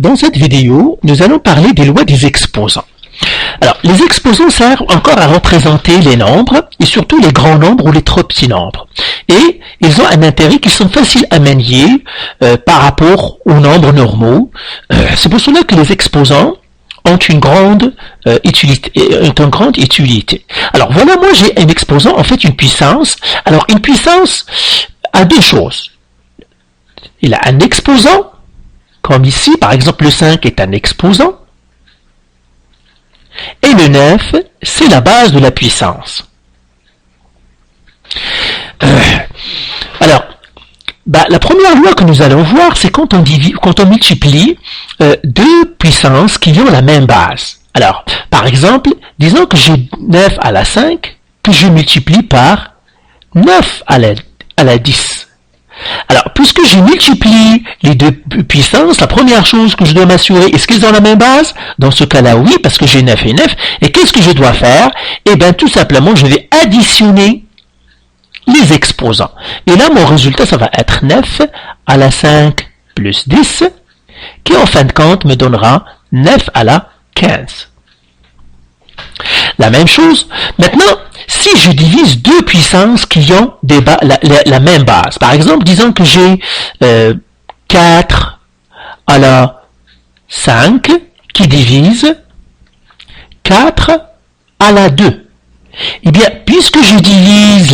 Dans cette vidéo, nous allons parler des lois des exposants. Alors, les exposants servent encore à représenter les nombres, et surtout les grands nombres ou les trop petits nombres. Et ils ont un intérêt qui sont faciles à manier par rapport aux nombres normaux. C'est pour cela que les exposants ont une grande utilité. Alors voilà, moi j'ai un exposant, en fait une puissance. Alors une puissance a deux choses. Il a un exposant, comme ici, par exemple le 5 est un exposant, et le 9, c'est la base de la puissance. La première loi que nous allons voir, c'est quand on multiplie deux puissances qui ont la même base. Alors, par exemple, disons que j'ai 9 à la 5, que je multiplie par 9 à la 10. Alors, puisque je multiplie les deux puissances, la première chose que je dois m'assurer, est-ce qu'ils ont la même base? Dans ce cas-là, oui, parce que j'ai 9 et 9. Et qu'est-ce que je dois faire? Eh bien, tout simplement, je vais additionner les exposants. Et là, mon résultat, ça va être 9 à la 5 plus 10, qui en fin de compte me donnera 9 à la 15. La même chose, maintenant, si je divise deux puissances qui ont la même base, par exemple, disons que j'ai 4 à la 5 qui divise 4 à la 2. Eh bien, puisque je divise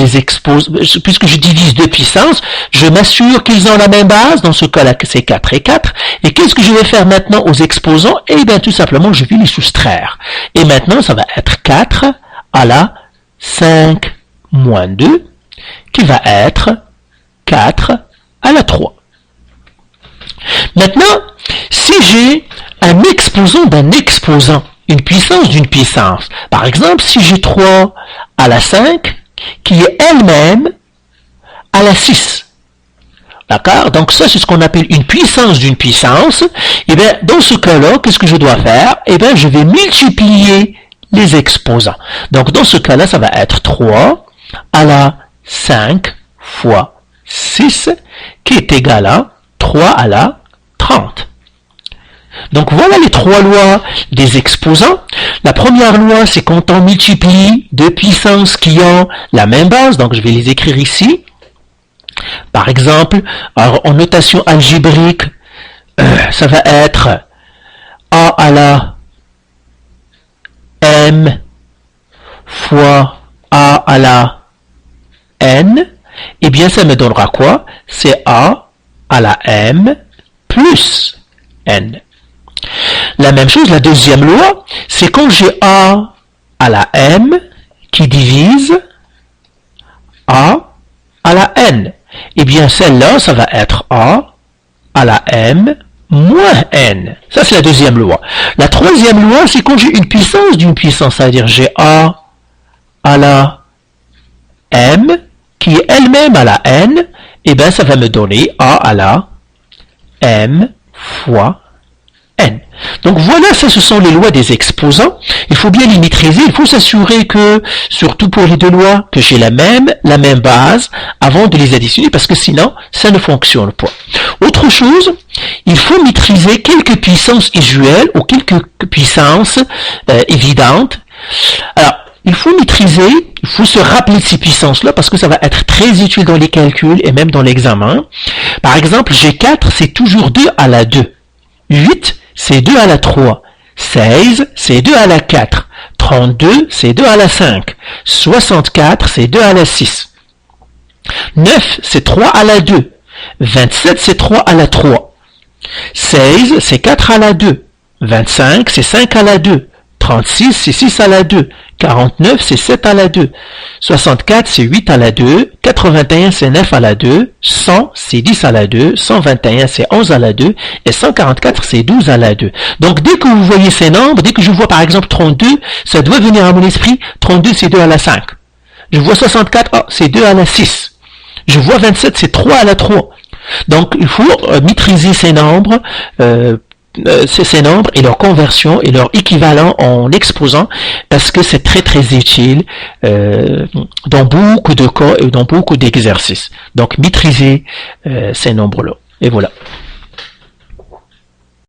deux puissances, je m'assure qu'ils ont la même base, dans ce cas-là, c'est 4 et 4. Et qu'est-ce que je vais faire maintenant aux exposants? Eh bien, tout simplement, je vais les soustraire. Et maintenant, ça va être 4 à la 5 moins 2, qui va être 4 à la 3. Maintenant, si j'ai un exposant d'un exposant, une puissance d'une puissance. Par exemple, si j'ai 3 à la 5, qui est elle-même à la 6. D'accord? Donc ça, c'est ce qu'on appelle une puissance d'une puissance. Et bien, dans ce cas-là, qu'est-ce que je dois faire? Eh bien, je vais multiplier les exposants. Donc, dans ce cas-là, ça va être 3 à la 5 fois 6, qui est égal à 3 à la 30. Donc voilà les trois lois des exposants. La première loi, c'est quand on multiplie deux puissances qui ont la même base. Donc je vais les écrire ici. Par exemple, alors, en notation algébrique, ça va être A à la M fois A à la N. Eh bien, ça me donnera quoi? C'est A à la M plus N. La même chose, la deuxième loi, c'est quand j'ai A à la M qui divise A à la N. Eh bien, celle-là, ça va être A à la M moins N. Ça, c'est la deuxième loi. La troisième loi, c'est quand j'ai une puissance d'une puissance, c'est-à-dire j'ai A à la M qui est elle-même à la N, eh bien, ça va me donner A à la M fois N. Donc voilà, ça ce sont les lois des exposants. Il faut bien les maîtriser. Il faut s'assurer que, surtout pour les deux lois, que j'ai la même base avant de les additionner, parce que sinon, ça ne fonctionne pas. Autre chose, il faut maîtriser quelques puissances usuelles ou quelques puissances évidentes. Alors, il faut se rappeler de ces puissances-là parce que ça va être très utile dans les calculs et même dans l'examen. Par exemple, G4, c'est toujours 2 à la 2. 8, c'est 2 à la 3. 16, c'est 2 à la 4. 32, c'est 2 à la 5. 64, c'est 2 à la 6. 9, c'est 3 à la 2. 27, c'est 3 à la 3. 16, c'est 4 à la 2. 25, c'est 5 à la 2. 36, c'est 6 à la 2. 49, c'est 7 à la 2. 64, c'est 8 à la 2. 81, c'est 9 à la 2. 100, c'est 10 à la 2. 121, c'est 11 à la 2. Et 144, c'est 12 à la 2. Donc, dès que vous voyez ces nombres, dès que je vois par exemple 32, ça doit venir à mon esprit. 32, c'est 2 à la 5. Je vois 64, oh, c'est 2 à la 6. Je vois 27, c'est 3 à la 3. Donc, il faut maîtriser ces nombres et leur conversion et leur équivalent en exposant, parce que c'est très très utile dans beaucoup de cas et dans beaucoup d'exercices. Donc maîtriser ces nombres-là. Et voilà.